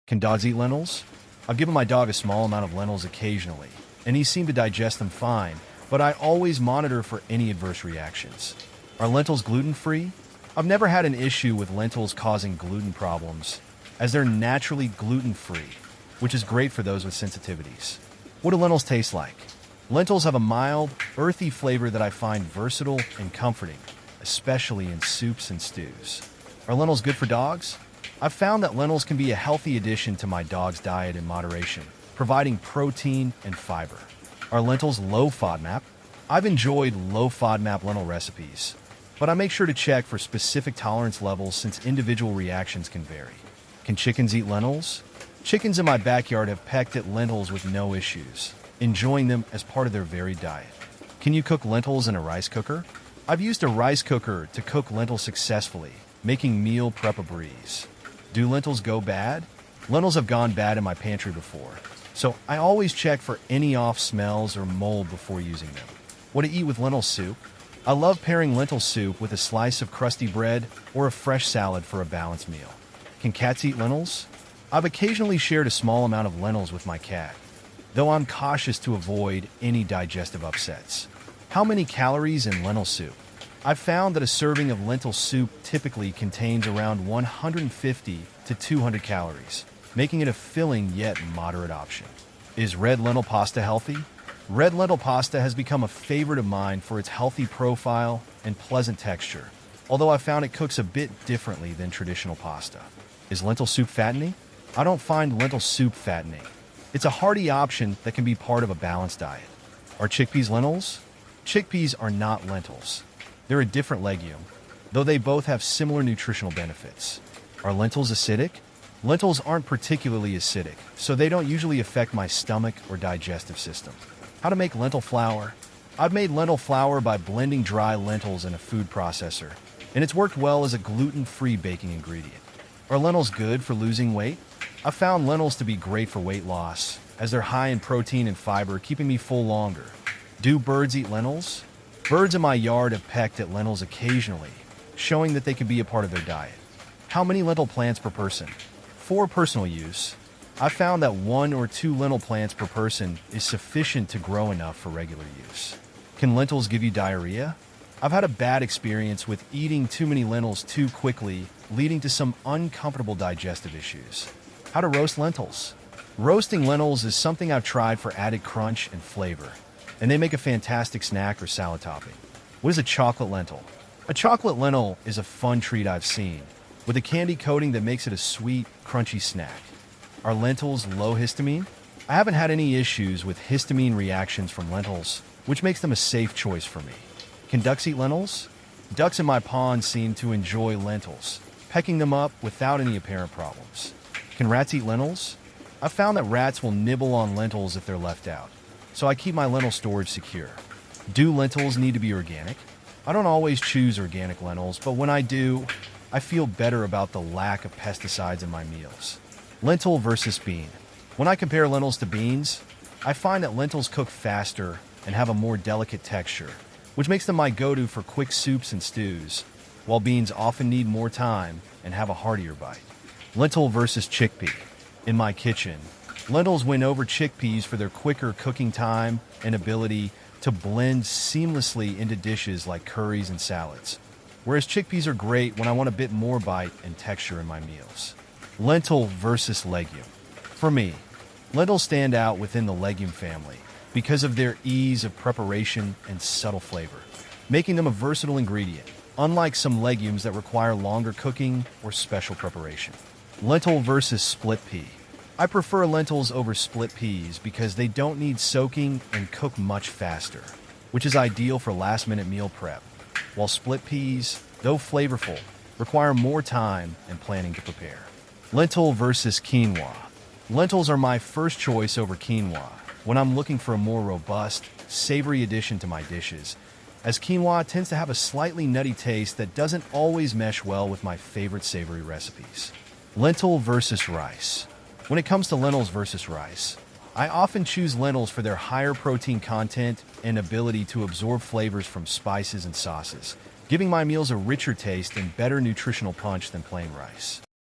Can dogs eat lentils? I've given my dog a small amount of lentils occasionally, and he seemed to digest them fine, but I always monitor for any adverse reactions. Are lentils gluten-free? I've never had an issue with lentils causing gluten problems, as they're naturally gluten-free, which is great for those with sensitivities. What do lentils taste like? Lentils have a mild, earthy flavor that I find versatile and comforting, especially in soups and stews. Are lentils good for dogs? I've found that lentils can be a healthy addition to my dog's diet in moderation, providing protein and fiber. Are lentils low FODMAP? I've enjoyed low FODMAP lentil recipes, but I make sure to check for specific tolerance levels since individual reactions can vary. Can chickens eat lentils? Chickens in my backyard have pecked at lentils with no issues, enjoying them as part of their varied diet. Can you cook lentils in a rice cooker? I've used a rice cooker to cook lentils successfully, making meal prep a breeze. Do lentils go bad? Lentils have gone bad in my pantry before, so I always check for any off smells or mold before using them. What to eat with lentil soup? I love pairing lentil soup with a slice of crusty bread or a fresh salad for a balanced meal. Can cats eat lentils? I've occasionally shared a small amount of lentils with my cat, though I'm cautious to avoid any digestive upsets. How many calories in lentil soup? I've found that a serving of lentil soup typically contains around 150 to 200 calories, making it a filling yet moderate option. Is red lentil pasta healthy? Red lentil pasta has become a favorite of mine for its healthy profile and pleasant texture, although I found it cooks a bit differently than traditional pasta. Is lentil soup fattening? I don't find lentil soup fattening. It's a hearty option that can be part of a balanced diet. Are chickpeas lentils? Chickpeas are not lentils. They're a different legume, though they both have similar nutritional benefits. Are lentils acidic? Lentils aren't particularly acidic, so they don't usually affect my stomach or digestive system. How to make lentil flour? I've made lentil flour by blending dry lentils in a food processor, and it's worked well as a gluten-free baking ingredient. Are lentils good for losing weight? I've found lentils to be great for weight loss, as they're high in protein and fiber, keeping me full longer. Do birds eat lentils? Birds in my yard have pecked at lentils occasionally, showing that they can be a part of their diet. How many lentil plants per person? For personal use, I've found that 1 or 2 lentil plants per person is sufficient to grow enough for regular use. Can lentils give you diarrhea? I've had a bad experience with eating too many lentils too quickly, leading to some uncomfortable digestive issues. How to roast lentils? Roasting lentils is something I've tried for added crunch and flavor, and they make a fantastic snack or salad topping. What is a chocolate lentil? A chocolate lentil is a fun treat I've seen, with a candy coating that makes it a sweet, crunchy snack. Are lentils low histamine? I haven't had any issues with histamine reactions from lentils, which makes them a safe choice for me. Can ducks eat lentils? Ducks in my pond seem to enjoy lentils, pecking them up without any apparent problems. Can rats eat lentils? I've found that rats will nibble on lentils if they're left out, so I keep my lentil storage secure. Do lentils need to be organic? I don't always choose organic lentils, but when I do, I feel better about the lack of pesticides in my meals. Lentil versus bean. When I compare lentils to beans, I find that lentils cook faster and have a more delicate texture, which makes them my go-to for quick soups and stews, while beans often need more time and have a heartier bite. Lentil versus chickpea. In my kitchen, lentils win over chickpeas for their quicker cooking time and ability to blend seamlessly into dishes like curries and salads, whereas chickpeas are great when I want a bit more bite and texture in my meals. Lentil versus legume. For me, lentils stand out within the legume family because of their ease of preparation and subtle flavor, making them a versatile ingredient, unlike some legumes that require longer cooking or special preparation. Lentil versus split pea. I prefer lentils over split peas because they don't need soaking and cook much faster, which is ideal for last-minute meal prep, while split peas, though flavorful, require more time and planning to prepare. Lentil versus quinoa. Lentils are my first choice over quinoa when I'm looking for a more robust, savory addition to my dishes, as quinoa tends to have a slightly nutty taste that doesn't always mesh well with my favorite savory recipes. Lentil versus rice. When it comes to lentils versus rice, I often choose lentils for their higher protein content and ability to absorb flavors from spices and sauces, giving my meals a richer taste and better nutritional punch than plain rice.